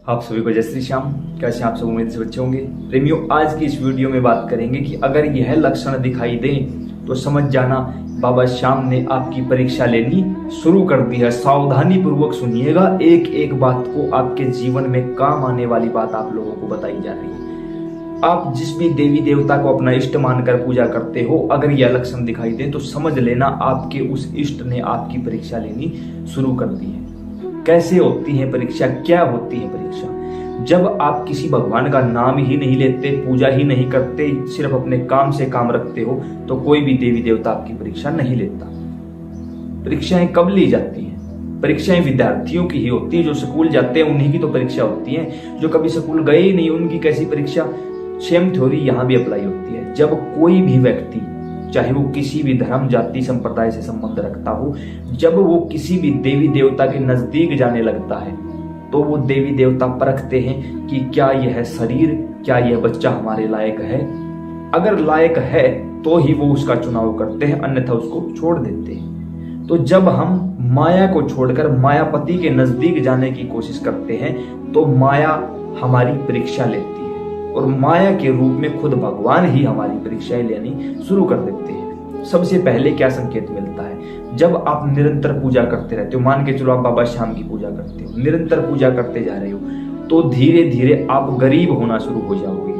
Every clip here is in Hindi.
आप सभी को जय श्री श्याम। कैसे आप सब उम्मीद से बच्चे होंगे। प्रेमियों, आज की इस वीडियो में बात करेंगे कि अगर यह लक्षण दिखाई दें तो समझ जाना बाबा श्याम ने आपकी परीक्षा लेनी शुरू कर दी है। सावधानी पूर्वक सुनिएगा, एक एक बात को आपके जीवन में काम आने वाली बात आप लोगों को बताई जा रही है। आप जिस भी देवी देवता को अपना इष्ट मानकर पूजा करते हो, अगर यह लक्षण दिखाई दे तो समझ लेना आपके उस इष्ट ने आपकी परीक्षा लेनी शुरू कर दी है। कैसे होती है परीक्षा, क्या होती है परीक्षा? जब आप किसी भगवान का नाम ही नहीं लेते, पूजा ही नहीं करते, सिर्फ अपने काम से काम रखते हो, तो कोई भी देवी देवता आपकी परीक्षा नहीं लेता। परीक्षाएं कब ली जाती हैं? परीक्षाएं विद्यार्थियों की ही होती है। जो स्कूल जाते हैं उन्हीं की तो परीक्षा होती है। जो कभी स्कूल गए ही नहीं उनकी कैसी परीक्षा? सेम थ्योरी यहाँ भी अप्लाई होती है। जब कोई भी व्यक्ति, चाहे वो किसी भी धर्म जाति संप्रदाय से संबंध रखता हो, जब वो किसी भी देवी देवता के नजदीक जाने लगता है तो वो देवी देवता परखते हैं कि क्या यह शरीर, क्या यह बच्चा हमारे लायक है। अगर लायक है तो ही वो उसका चुनाव करते हैं, अन्यथा उसको छोड़ देते हैं। तो जब हम माया को छोड़कर मायापति के नजदीक जाने की कोशिश करते हैं तो माया हमारी परीक्षा लेती है, और माया के रूप में खुद भगवान ही हमारी परीक्षाएं लेनी शुरू कर देते हैं। सबसे पहले क्या संकेत मिलता है? जब आप निरंतर पूजा करते रहते हो, मान के चलो आप बाबा श्याम की पूजा करते हो, निरंतर पूजा करते जा रहे हो, तो धीरे धीरे आप गरीब होना शुरू हो जाओगे,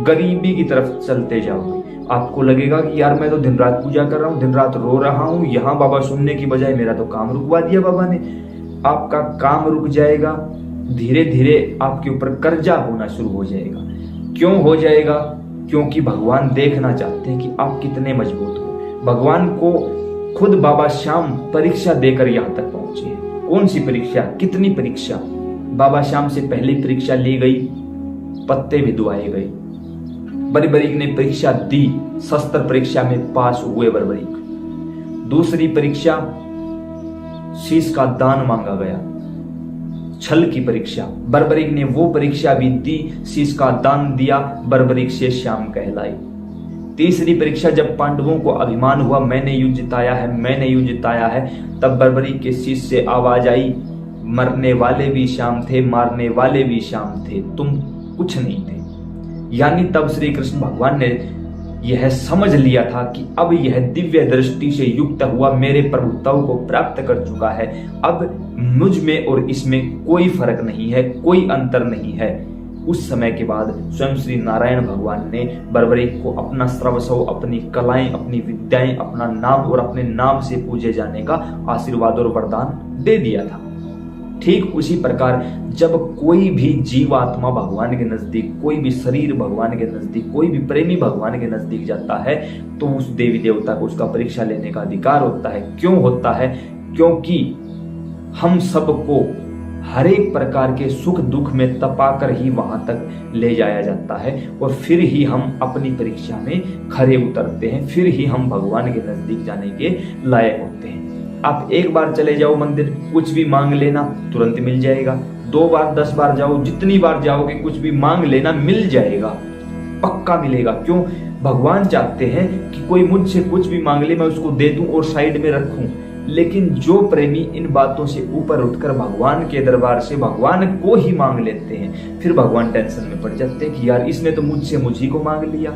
गरीबी की तरफ चलते जाओगे। आपको लगेगा कि यार मैं तो दिन रात पूजा कर रहा हूँ, दिन रात रो रहा हूँ, यहाँ बाबा सुनने की बजाय मेरा तो काम रुकवा दिया बाबा ने। आपका काम रुक जाएगा, धीरे धीरे आपके ऊपर कर्जा होना शुरू हो जाएगा। क्यों हो जाएगा? क्योंकि भगवान देखना चाहते हैं कि आप कितने मजबूत हो। भगवान को खुद बाबा श्याम परीक्षा देकर यहाँ तक पहुंचे हैं। कौन सी परीक्षा, कितनी परीक्षा? बाबा श्याम से पहली परीक्षा ली गई, पत्ते भिदवाए गए। बर्बरीक ने परीक्षा दी, शस्त्र परीक्षा में पास हुए बर्बरीक। दूसरी परीक्षा, शीश का दान मांगा गया, छल की परीक्षा। बर्बरीक ने वो परीक्षा भी दी, शीश का दान दिया, बर्बरीक से श्याम कहलाई। तीसरी परीक्षा, जब पांडवों को अभिमान हुआ मैंने युद्ध जिताया है, मैंने युद्ध जिताया है, तब बर्बरीक के शीश से आवाज आई, मरने वाले भी श्याम थे, मारने वाले भी श्याम थे, तुम कुछ नहीं थे। यानी तब श्री कृष्ण भगवान ने यह समझ लिया था कि अब यह दिव्य दृष्टि से युक्त हुआ मेरे प्रभुत्व को प्राप्त कर चुका है। अब मुझ में और इसमें कोई फर्क नहीं है, कोई अंतर नहीं है। उस समय के बाद स्वयं श्री नारायण भगवान ने बर्बरीक को अपना सर्वस्व, अपनी कलाएं, अपनी विद्याएं, अपना नाम और अपने नाम से पूजे जाने का आशीर्वाद और वरदान दे दिया था। ठीक उसी प्रकार जब कोई भी जीवात्मा भगवान के नजदीक, कोई भी शरीर भगवान के नजदीक, कोई भी प्रेमी भगवान के नजदीक जाता है तो उस देवी देवता को उसका परीक्षा लेने का अधिकार होता है। क्यों होता है? क्योंकि हम सबको हर एक प्रकार के सुख दुख में तपाकर ही वहां तक ले जाया जाता है, और फिर ही हम अपनी परीक्षा में खरे उतरते हैं, फिर ही हम भगवान के नजदीक जाने के लायक होते हैं। आप एक बार चले जाओ मंदिर, कुछ भी मांग लेना, तुरंत मिल जाएगा। 2 बार 10 बार जाओ, जितनी बार जाओगे कुछ भी मांग लेना, मिल जाएगा, पक्का मिलेगा। क्यों? भगवान चाहते हैं कि कोई मुझसे कुछ भी मांग ले, मैं उसको दे दूं और साइड में रखूं। लेकिन जो प्रेमी इन बातों से ऊपर उठकर भगवान के दरबार से भगवान को ही मांग लेते हैं, फिर भगवान टेंशन में पड़ जाते हैं कि यार इसने तो मुझसे मुझी को मांग लिया,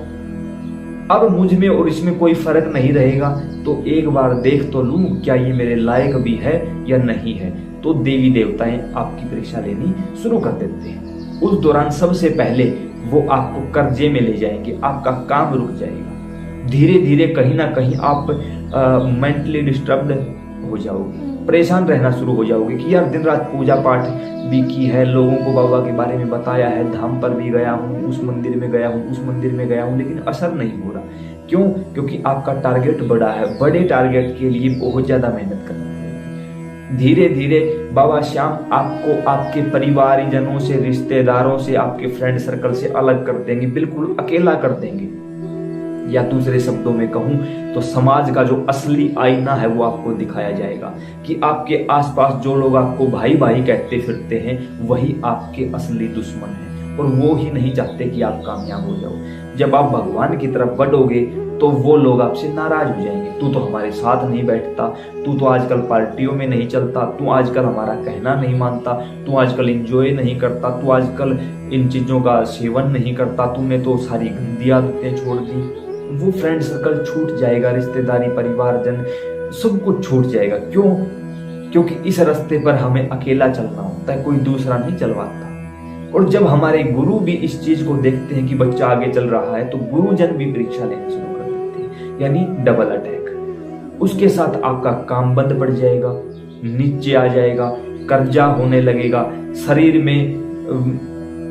अब मुझ में और इसमें कोई फर्क नहीं रहेगा, तो एक बार देख तो लूं क्या ये मेरे लायक भी है या नहीं है। तो देवी देवताएं आपकी परीक्षा लेनी शुरू कर देते हैं। उस दौरान सबसे पहले वो आपको कर्जे में ले जाएंगे, आपका काम रुक जाएगा। धीरे धीरे कहीं ना कहीं आप मेंटली डिस्टर्ब्ड हो जाओगे, परेशान रहना शुरू हो जाओगे कि यार दिन रात पूजा पाठ भी की है, लोगों को बाबा के बारे में बताया है, धाम पर भी गया हूँ, उस मंदिर में गया हूँ, उस मंदिर में गया हूँ, लेकिन असर नहीं हो रहा। क्यों? क्योंकि आपका टारगेट बड़ा है, बड़े टारगेट के लिए बहुत ज्यादा मेहनत करनी है। धीरे धीरे बाबा श्याम आपको आपके परिवारजनों से, रिश्तेदारों से, आपके फ्रेंड सर्कल से अलग कर देंगे, बिल्कुल अकेला कर देंगे। या दूसरे शब्दों में कहूं तो समाज का जो असली आईना है वो आपको दिखाया जाएगा कि आपके आसपास जो लोग आपको भाई भाई कहते फिरते हैं वही आपके असली दुश्मन हैं। और वो ही नहीं चाहते कि आप कामयाब हो जाओ। जब आप भगवान की तरफ बढ़ोगे तो वो लोग आपसे नाराज हो जाएंगे। तू तो हमारे साथ नहीं बैठता, तू तो आजकल पार्टियों में नहीं चलता, तू आजकल हमारा कहना नहीं मानता, तू आजकल एंजॉय नहीं करता, तू आजकल इन चीजों का सेवन नहीं करता, तूने तो सारी गंदी आदतें छोड़ दी। वो फ्रेंड सर्कल छूट जाएगा, रिश्तेदारी, परिवारजन सब कुछ छूट जाएगा। क्यों? क्योंकि इस रास्ते पर हमें अकेला चलना होता है, कोई दूसरा नहीं चलवाता। और जब हमारे गुरु भी इस चीज को देखते हैं कि बच्चा आगे चल रहा है, तो गुरुजन भी परीक्षा लेना शुरू कर देते हैं, यानी डबल अटैक। उसके साथ आपका काम बंद पड़ जाएगा, नीचे आ जाएगा, कर्जा होने लगेगा, शरीर में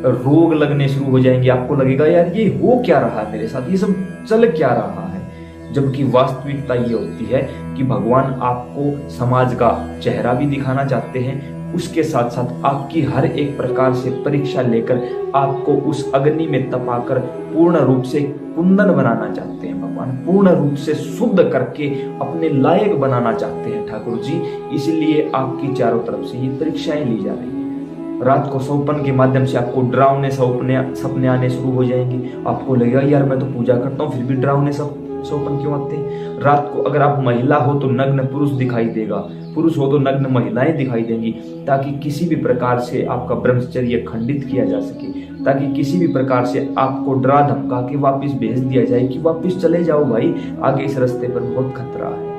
रोग लगने शुरू हो जाएंगे। आपको लगेगा यार ये हो क्या रहा है मेरे साथ, ये सब चल क्या रहा है। जबकि वास्तविकता ये होती है कि भगवान आपको समाज का चेहरा भी दिखाना चाहते हैं, उसके साथ साथ आपकी हर एक प्रकार से परीक्षा लेकर आपको उस अग्नि में तपाकर पूर्ण रूप से कुंदन बनाना चाहते हैं। भगवान पूर्ण रूप से शुद्ध करके अपने लायक बनाना चाहते हैं ठाकुर जी। इसलिए आपकी चारों तरफ से ये परीक्षाएं ली जा रही है। रात को सपन के माध्यम से आपको डरावने सपने आने शुरू हो जाएंगे। आपको लगेगा यार मैं तो पूजा करता हूँ फिर भी डरावने सपन क्यों आते हैं। रात को अगर आप महिला हो तो नग्न पुरुष दिखाई देगा, पुरुष हो तो नग्न महिलाएं दिखाई देंगी, ताकि किसी भी प्रकार से आपका ब्रह्मचर्य खंडित किया जा सके, ताकि किसी भी प्रकार से आपको डरा धमका के वापस भेज दिया जाए कि वापस चले जाओ भाई, आगे इस रास्ते पर बहुत खतरा है।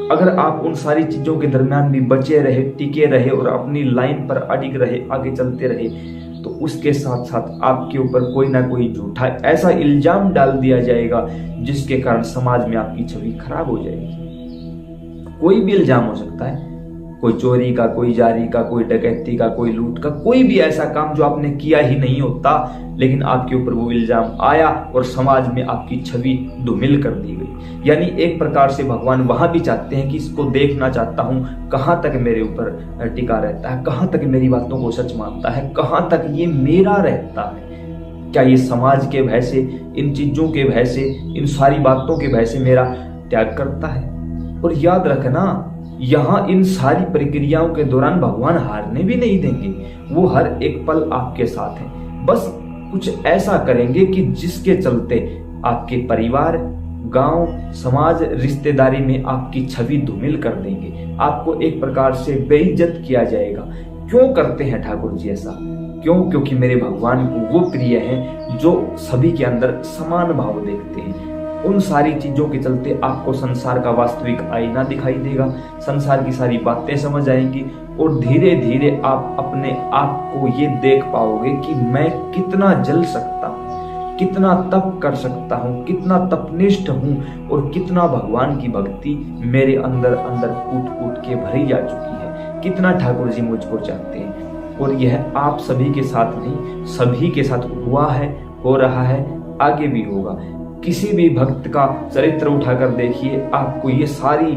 अगर आप उन सारी चीजों के दरमियान भी बचे रहे, टिके रहे और अपनी लाइन पर अडिग रहे, आगे चलते रहे, तो उसके साथ साथ आपके ऊपर कोई ना कोई झूठा ऐसा इल्जाम डाल दिया जाएगा जिसके कारण समाज में आपकी छवि खराब हो जाएगी। कोई भी इल्जाम हो सकता है, कोई चोरी का, कोई जारी का, कोई डकैती का, कोई लूट का, कोई भी ऐसा काम जो आपने किया ही नहीं होता, लेकिन आपके ऊपर वो इल्जाम आया और समाज में आपकी छवि धूमिल कर दी गई। यानी एक प्रकार से भगवान वहां भी चाहते हैं कि इसको देखना चाहता हूं कहां तक मेरे ऊपर टिका रहता है, कहां तक मेरी बातों को सच मानता है, कहां तक ये मेरा रहता है। क्या ये समाज के भय से, इन चीजों के भय से, इन सारी बातों के भय से मेरा त्याग करता है। और याद रखना, यहाँ इन सारी प्रक्रियाओं के दौरान भगवान हारने भी नहीं देंगे। वो हर एक पल आपके साथ हैं। बस कुछ ऐसा करेंगे कि जिसके चलते आपके परिवार, गांव, समाज, रिश्तेदारी में आपकी छवि धूमिल कर देंगे। आपको एक प्रकार से बेइज्जत किया जाएगा। क्यों करते हैं ठाकुर जी ऐसा? क्यों? क्योंकि मेरे भगवान को वो प्रिय हैं जो सभी के अंदर समान भाव देखते हैं। उन सारी चीजों के चलते आपको संसार का वास्तविक आईना दिखाई देगा, संसार की सारी बातें समझ आएंगी और धीरे धीरे आप अपने आप को ये देख पाओगे कि मैं कितना जल सकता हूँ, कितना तप कर सकता हूँ, कितना तपनिष्ठ हूँ और कितना भगवान की भक्ति मेरे अंदर अंदर कूट कूट के भरी जा चुकी है, कितना ठाकुर जी मुझको चाहते हैं। और यह आप सभी के साथ नहीं, सभी के साथ हुआ है, हो रहा है, आगे भी होगा। किसी भी भक्त का चरित्र उठाकर देखिए, आपको ये सारी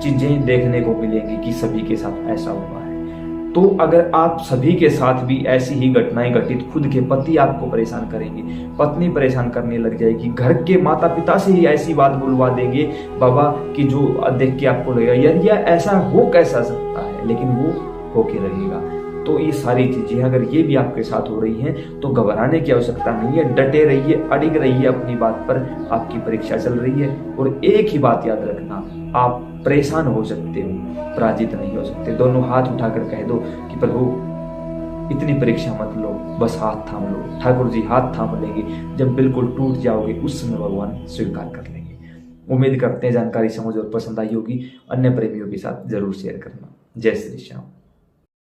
चीजें देखने को मिलेंगी कि सभी के साथ ऐसा हुआ है। तो अगर आप सभी के साथ भी ऐसी ही घटनाएं घटित, खुद के पति आपको परेशान करेंगे, पत्नी परेशान करने लग जाएगी, घर के माता पिता से ही ऐसी बात बुलवा देंगे बाबा कि जो देख के आपको लगेगा यार ये ऐसा हो कैसा सकता है, लेकिन वो होके रहेगा। तो ये सारी चीजें अगर ये भी आपके साथ हो रही हैं तो घबराने की आवश्यकता नहीं है। डटे रहिए, अडिग रहिए अपनी बात पर। आपकी परीक्षा चल रही है और एक ही बात याद रखना, आप परेशान हो सकते हो, पराजित नहीं हो सकते। दोनों हाथ उठाकर कह दो कि प्रभु इतनी परीक्षा मत लो, बस हाथ थाम लो। ठाकुर जी हाथ थाम लेंगे। जब बिल्कुल टूट जाओगे उस समय भगवान स्वीकार कर लेंगे। उम्मीद करते हैं जानकारी समझ और पसंद आई होगी। अन्य प्रेमियों के साथ जरूर शेयर करना। जय श्री श्याम।